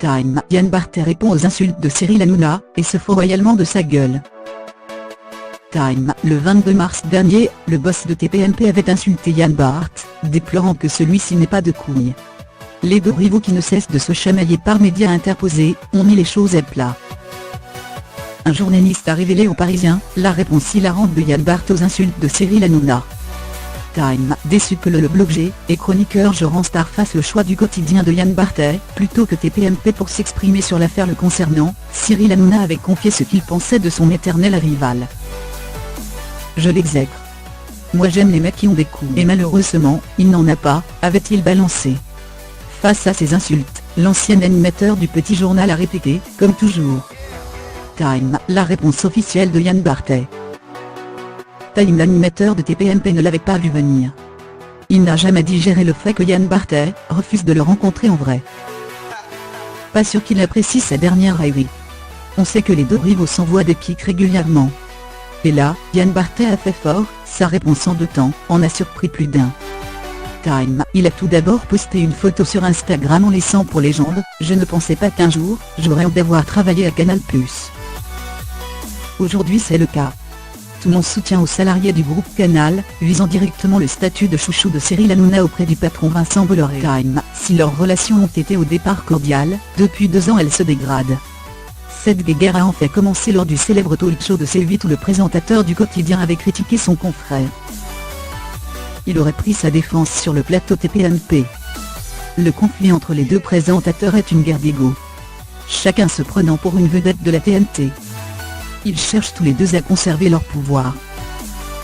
Time. Yann Barthès répond aux insultes de Cyril Hanouna, et se fout royalement de sa gueule. Time. Le 22 mars dernier, le boss de TPMP avait insulté Yann Barthès, déplorant que celui-ci n'ait pas de couilles. Les deux rivaux qui ne cessent de se chamailler par médias interposés, ont mis les choses à plat. Un journaliste a révélé aux Parisiens la réponse hilarante de Yann Barthès aux insultes de Cyril Hanouna. Time. Déçu que le blogger et chroniqueur Joran Star fasse le choix du quotidien de Yann Barthès, plutôt que TPMP pour s'exprimer sur l'affaire le concernant, Cyril Hanouna avait confié ce qu'il pensait de son éternel rival. Je l'exècre. Moi j'aime les mecs qui ont des couilles. Et malheureusement, il n'en a pas, avait-il balancé. Face à ces insultes, l'ancien animateur du Petit Journal a répété, comme toujours. Time. La réponse officielle de Yann Barthès. Time. L'animateur de TPMP ne l'avait pas vu venir. Il n'a jamais digéré le fait que Yann Barthès refuse de le rencontrer en vrai. Pas sûr qu'il apprécie sa dernière raillerie. On sait que les deux rivaux s'envoient des pics régulièrement. Et là, Yann Barthès a fait fort, sa réponse en 2 temps en a surpris plus d'un. Time. Il a tout d'abord posté une photo sur Instagram en laissant pour légende « Je ne pensais pas qu'un jour, j'aurais honte d'avoir travaillé à Canal+. Aujourd'hui c'est le cas. Tout mon soutien aux salariés du groupe Canal, visant directement le statut de chouchou de Cyril Hanouna auprès du patron Vincent Bolloré. Time. Si leurs relations ont été au départ cordiales, depuis 2 ans elles se dégradent. Cette guéguerre a en fait commencé lors du célèbre talk-show de C8 où le présentateur du quotidien avait critiqué son confrère. Il aurait pris sa défense sur le plateau TPMP. Le conflit entre les deux présentateurs est une guerre d'ego. Chacun se prenant pour une vedette de la TNT. Ils cherchent tous les deux à conserver leur pouvoir.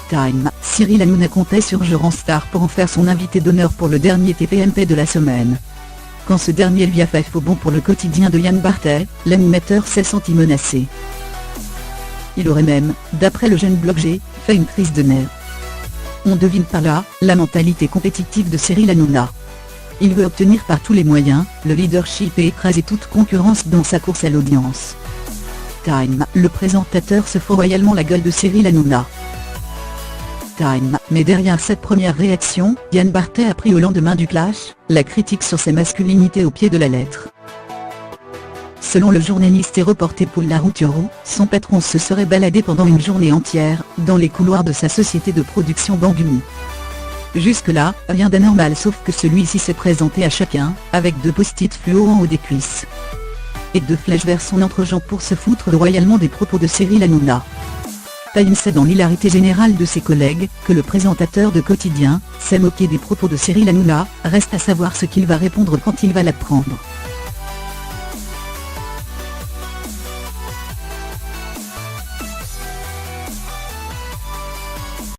Time. Cyril Hanouna comptait sur Joran Star pour en faire son invité d'honneur pour le dernier TPMP de la semaine. Quand ce dernier lui a fait faux bond pour le quotidien de Yann Barthès, l'animateur s'est senti menacé. Il aurait même, d'après le jeune blogger, fait une crise de nerfs. On devine par là la mentalité compétitive de Cyril Hanouna. Il veut obtenir par tous les moyens le leadership et écraser toute concurrence dans sa course à l'audience. Time. Le présentateur se fout royalement la gueule de Cyril Hanouna. Time. Mais derrière cette première réaction, Yann Barthès a pris au lendemain du clash, la critique sur ses masculinités au pied de la lettre. Selon le journaliste et reporter Paul Larouturou, son patron se serait baladé pendant une journée entière, dans les couloirs de sa société de production Bangumi. Jusque-là, rien d'anormal sauf que celui-ci s'est présenté à chacun, avec 2 post-it fluo en haut des cuisses. Et 2 flèches vers son entrejambe pour se foutre royalement des propos de Cyril Hanouna. Time. C'est dans l'hilarité générale de ses collègues, que le présentateur de quotidien s'est moqué des propos de Cyril Hanouna, reste à savoir ce qu'il va répondre quand il va l'apprendre.